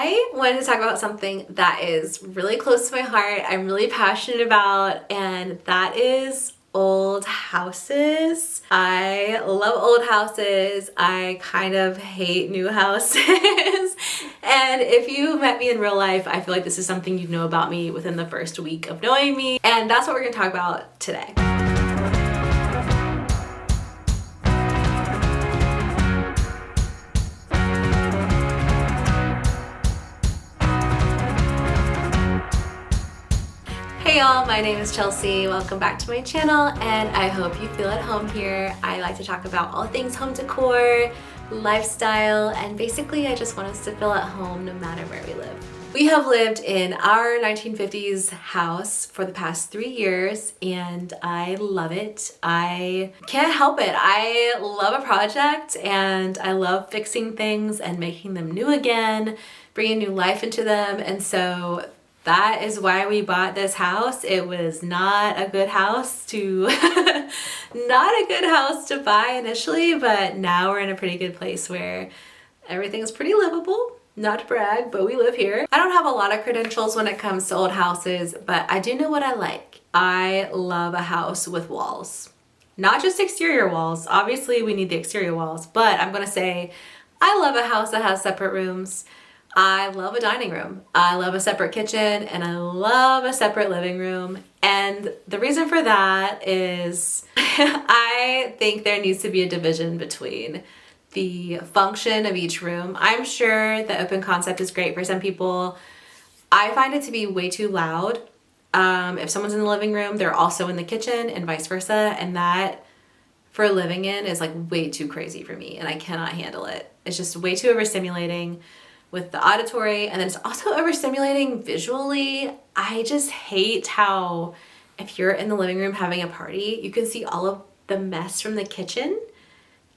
I wanted to talk about something that is really close to my heart, I'm really passionate about, and that is old houses. I love old houses. I kind of hate new houses. And if you met me in real life, I feel like this is something you'd know about me within the first week of knowing me. And that's what we're gonna talk about today. Hey y'all, my name is Chelsea. Welcome back to my channel and I hope you feel at home here. I like to talk about all things home decor, lifestyle, and basically I just want us to feel at home no matter where we live. We have lived in our 1950s house for the past 3 years and I love it. I can't help it. I love a project and I love fixing things and making them new again, bringing new life into them, and so that is why we bought this house. It was not a good house to not a good house to buy initially, but now we're in a pretty good place where everything's pretty livable. Not to brag, but we live here. I don't have a lot of credentials when it comes to old houses, but I do know what I like. I love a house with walls. Not just exterior walls. Obviously we need the exterior walls, but I'm gonna say I love a house that has separate rooms. I love a dining room. I love a separate kitchen and I love a separate living room. And the reason for that is I think there needs to be a division between the function of each room. I'm sure the open concept is great for some people. I find it to be way too loud. If someone's in the living room, they're also in the kitchen and vice versa. And that for living in is like way too crazy for me and I cannot handle it. It's just way too overstimulating with the auditory, and then it's also overstimulating visually. I just hate how if you're in the living room having a party, you can see all of the mess from the kitchen,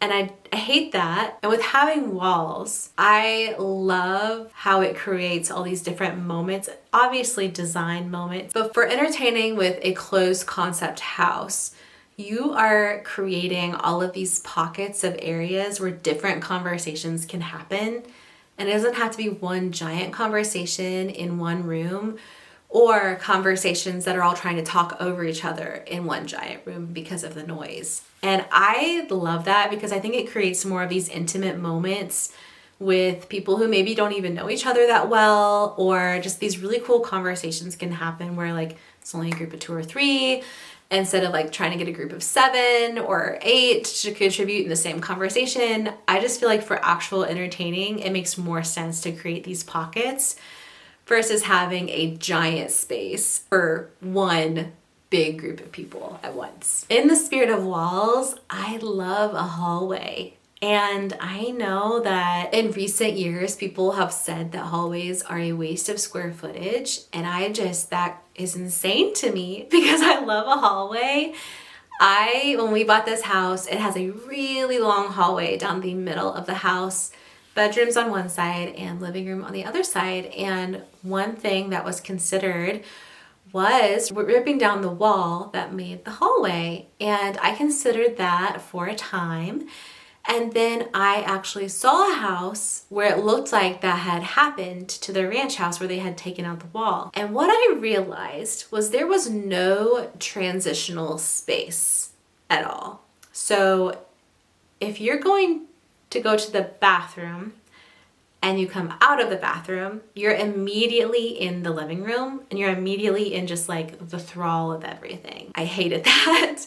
and I hate that. And with having walls, I love how it creates all these different moments, obviously design moments, but for entertaining with a closed concept house, you are creating all of these pockets of areas where different conversations can happen. And it doesn't have to be one giant conversation in one room or conversations that are all trying to talk over each other in one giant room because of the noise. And I love that because I think it creates more of these intimate moments with people who maybe don't even know each other that well, or just these really cool conversations can happen where like it's only a group of 2 or 3 instead of like trying to get a group of 7 or 8 to contribute in the same conversation. I just feel like for actual entertaining, it makes more sense to create these pockets versus having a giant space for one big group of people at once. In the spirit of walls, I love a hallway. And I know that in recent years, people have said that hallways are a waste of square footage. And that is insane to me because I love a hallway. When we bought this house, it has a really long hallway down the middle of the house, bedrooms on one side and living room on the other side. And one thing that was considered was ripping down the wall that made the hallway. And I considered that for a time. And then I actually saw a house where it looked like that had happened to the ranch house where they had taken out the wall. And what I realized was there was no transitional space at all. So if you're going to go to the bathroom and you come out of the bathroom, you're immediately in the living room and you're immediately in just like the thrall of everything. I hated that.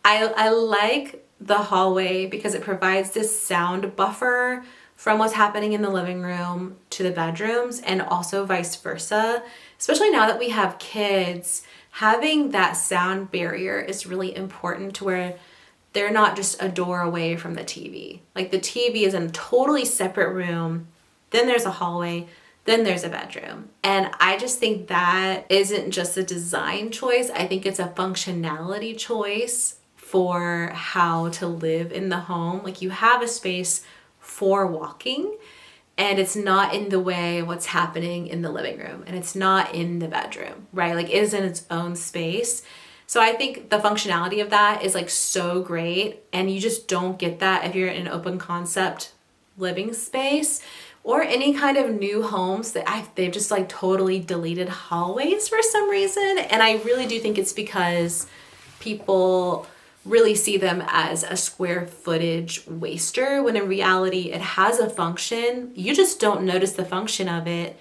I like the hallway because it provides this sound buffer from what's happening in the living room to the bedrooms and also vice versa. Especially now that we have kids, having that sound barrier is really important to where they're not just a door away from the TV. Like the TV is in a totally separate room, then there's a hallway, then there's a bedroom. And I just think that isn't just a design choice, I think it's a functionality choice for how to live in the home. Like you have a space for walking and it's not in the way of what's happening in the living room and it's not in the bedroom, right? Like it is in its own space. So I think the functionality of that is like so great and you just don't get that if you're in an open concept living space or any kind of new homes that they've just like totally deleted hallways for some reason. And I really do think it's because people really see them as a square footage waster, when in reality it has a function. You just don't notice the function of it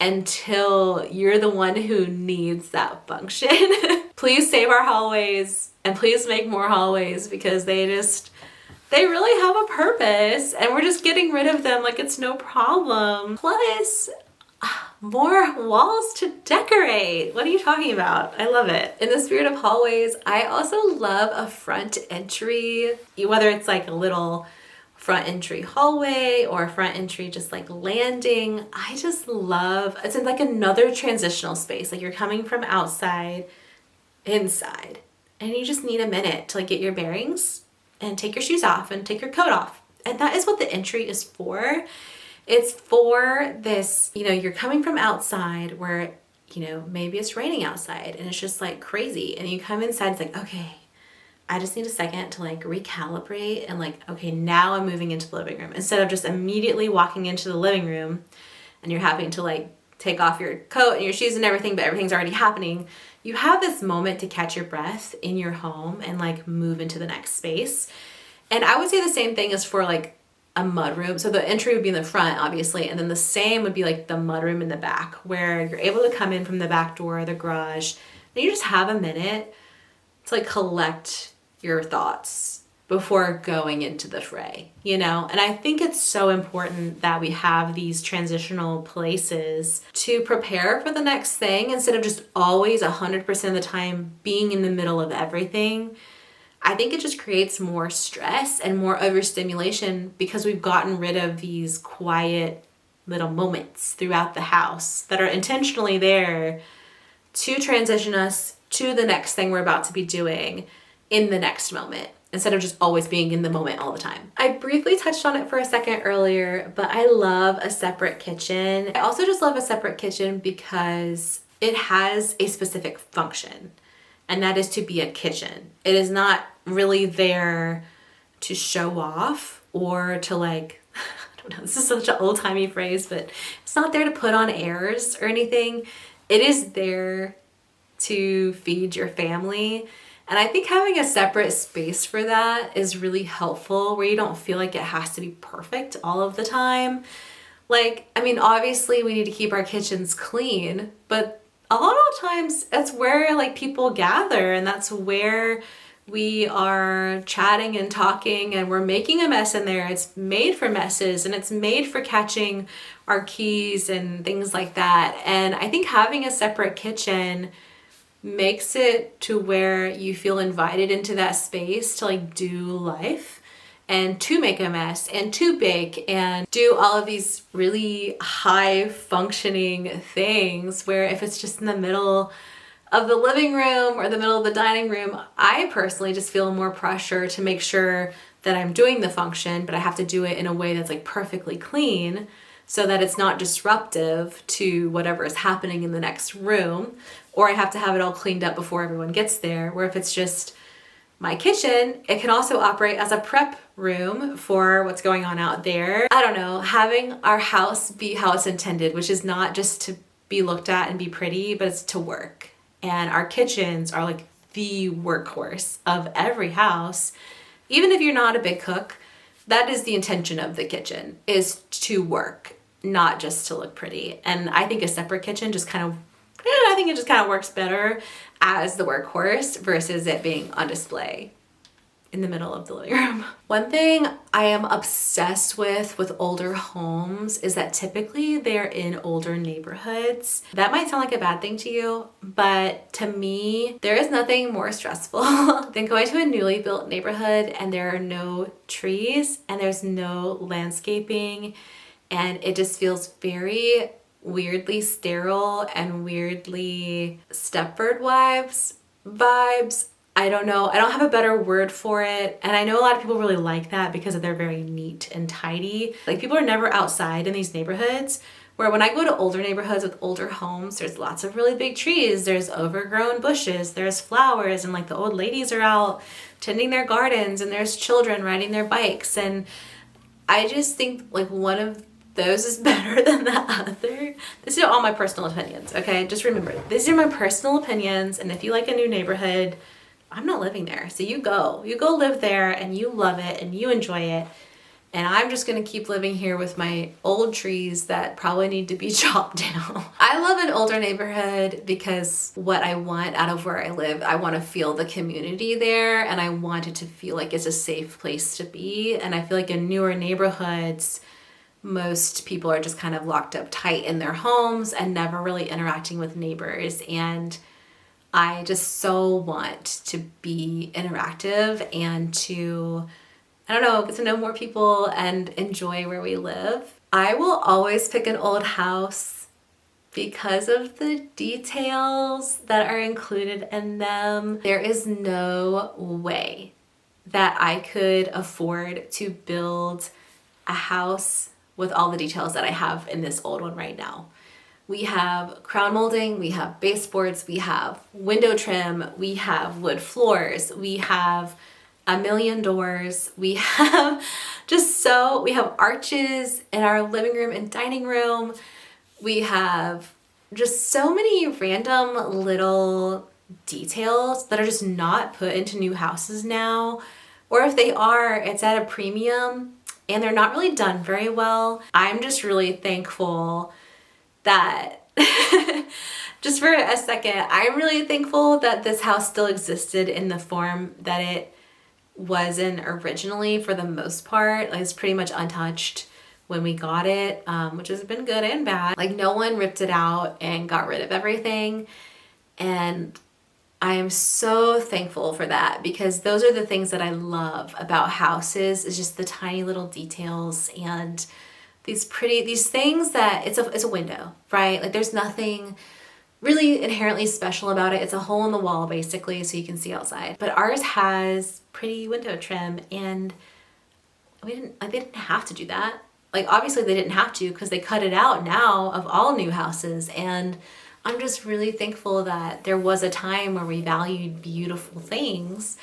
until you're the one who needs that function. Please save our hallways and please make more hallways, because they really have a purpose and we're just getting rid of them like it's no problem. Plus, more walls to decorate. What are you talking about? I love it. In the spirit of hallways, I also love a front entry, whether it's like a little front entry hallway or a front entry just like landing. I just love, it's like another transitional space. Like you're coming from outside inside and you just need a minute to like get your bearings and take your shoes off and take your coat off. And that is what the entry is for. It's for this, you're coming from outside where, maybe it's raining outside and it's just like crazy. And you come inside, it's like, okay, I just need a second to like recalibrate and like, okay, now I'm moving into the living room. Instead of just immediately walking into the living room and you're having to like take off your coat and your shoes and everything, but everything's already happening. You have this moment to catch your breath in your home and like move into the next space. And I would say the same thing is for like a mudroom. So the entry would be in the front, obviously, and then the same would be like the mudroom in the back, where you're able to come in from the back door or the garage, and you just have a minute to like collect your thoughts before going into the fray, And I think it's so important that we have these transitional places to prepare for the next thing instead of just always 100% of the time being in the middle of everything. I think it just creates more stress and more overstimulation because we've gotten rid of these quiet little moments throughout the house that are intentionally there to transition us to the next thing we're about to be doing in the next moment, instead of just always being in the moment all the time. I briefly touched on it for a second earlier, but I love a separate kitchen. I also just love a separate kitchen because it has a specific function, and that is to be a kitchen. It is not really there to show off or to like, I don't know, this is such an old-timey phrase, but it's not there to put on airs or anything. It is there to feed your family. And I think having a separate space for that is really helpful, where you don't feel like it has to be perfect all of the time. Like, I mean, obviously we need to keep our kitchens clean, but a lot of times that's where like people gather, and that's where we are chatting and talking, and we're making a mess in there. It's made for messes, and it's made for catching our keys and things like that. And I think having a separate kitchen makes it to where you feel invited into that space to like do life and to make a mess and to bake and do all of these really high functioning things, where if it's just in the middle of the living room or the middle of the dining room, I personally just feel more pressure to make sure that I'm doing the function, but I have to do it in a way that's like perfectly clean so that it's not disruptive to whatever is happening in the next room, or I have to have it all cleaned up before everyone gets there. Where if it's just my kitchen, it can also operate as a prep room for what's going on out there. I don't know, having our house be how it's intended, which is not just to be looked at and be pretty, but it's to work. And our kitchens are like the workhorse of every house. Even if you're not a big cook, that is the intention of the kitchen, is to work, not just to look pretty. And I think a separate kitchen just kind of, I think it just kind of works better as the workhorse versus it being on display in the middle of the living room. One thing I am obsessed with older homes is that typically they're in older neighborhoods. That might sound like a bad thing to you, but to me, there is nothing more stressful than going to a newly built neighborhood and there are no trees and there's no landscaping, and it just feels very weirdly sterile and weirdly Stepford Wives vibes. I don't know. I don't have a better word for it. And I know a lot of people really like that because they're very neat and tidy. Like, people are never outside in these neighborhoods, where when I go to older neighborhoods with older homes, there's lots of really big trees, there's overgrown bushes, there's flowers, and like the old ladies are out tending their gardens, and there's children riding their bikes. And I just think like one of those is better than the other. These are all my personal opinions, okay? Just remember, these are my personal opinions, and if you like a new neighborhood, I'm not living there. So you go live there and you love it and you enjoy it. And I'm just gonna keep living here with my old trees that probably need to be chopped down. I love an older neighborhood because what I want out of where I live, I wanna feel the community there, and I want it to feel like it's a safe place to be. And I feel like in newer neighborhoods, most people are just kind of locked up tight in their homes and never really interacting with neighbors. And I just so want to be interactive and to, I don't know, get to know more people and enjoy where we live. I will always pick an old house because of the details that are included in them. There is no way that I could afford to build a house with all the details that I have in this old one right now. We have crown molding, we have baseboards, we have window trim, we have wood floors, we have a million doors, we have we have arches in our living room and dining room. We have just so many random little details that are just not put into new houses now. Or if they are, it's at a premium and they're not really done very well. I'm just really thankful that, just for a second, I'm really thankful that this house still existed in the form that it was in originally for the most part. Like, it's pretty much untouched when we got it, which has been good and bad. Like, no one ripped it out and got rid of everything. And I am so thankful for that, because those are the things that I love about houses, is just the tiny little details and these things that it's a window, right? Like, there's nothing really inherently special about it. It's a hole in the wall basically so you can see outside. But ours has pretty window trim, and they didn't have to do that. Like, obviously they didn't have to, because they cut it out now of all new houses. And I'm just really thankful that there was a time where we valued beautiful things.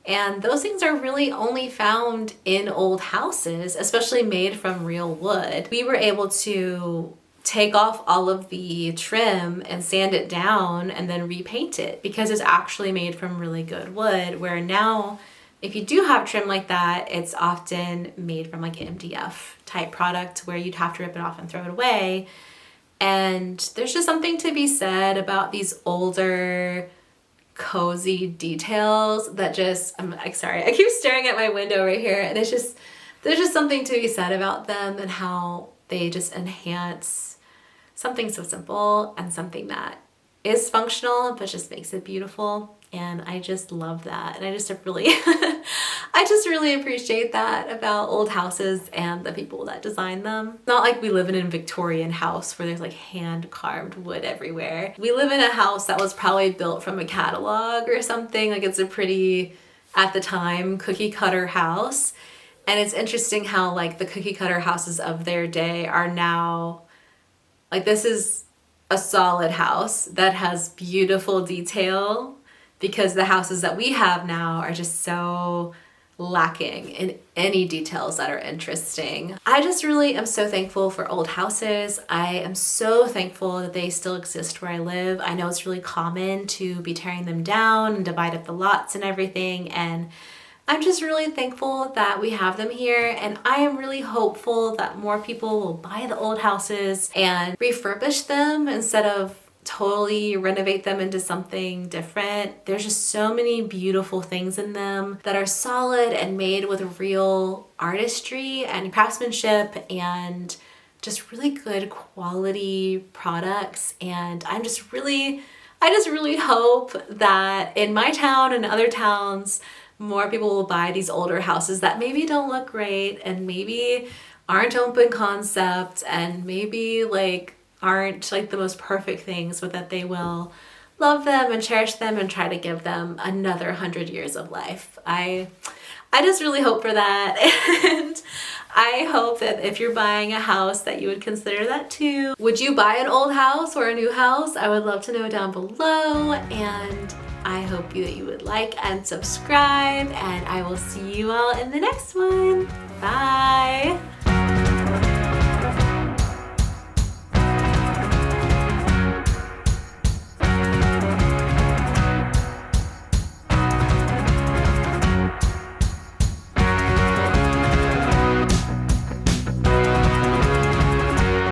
And those things are really only found in old houses, especially made from real wood. We were able to take off all of the trim and sand it down and then repaint it, because it's actually made from really good wood, where now if you do have trim like that, it's often made from like an MDF type product where you'd have to rip it off and throw it away. And there's just something to be said about these older, cozy details that just, I'm like, sorry, I keep staring at my window right here, and there's just something to be said about them and how they just enhance something so simple and something that is functional but just makes it beautiful. And I just love that, and I just really appreciate that about old houses and the people that design them. It's not like we live in a Victorian house where there's like hand carved wood everywhere. We live in a house that was probably built from a catalog or something. Like, it's a pretty, at the time, cookie cutter house. And it's interesting how like the cookie cutter houses of their day are now, like, this is a solid house that has beautiful detail, because the houses that we have now are just so lacking in any details that are interesting. I just really am so thankful for old houses. I am so thankful that they still exist where I live. I know it's really common to be tearing them down and divide up the lots and everything, and I'm just really thankful that we have them here, and I am really hopeful that more people will buy the old houses and refurbish them instead of totally renovate them into something different. There's just so many beautiful things in them that are solid and made with real artistry and craftsmanship and just really good quality products. And I just really hope that in my town and other towns, more people will buy these older houses that maybe don't look great and maybe aren't open concept and maybe like aren't like the most perfect things, but that they will love them and cherish them and try to give them another 100 years of life. I just really hope for that. And I hope that if you're buying a house that you would consider that too. Would you buy an old house or a new house? I would love to know down below, and I hope that you would like and subscribe, and I will see you all in the next one. Bye!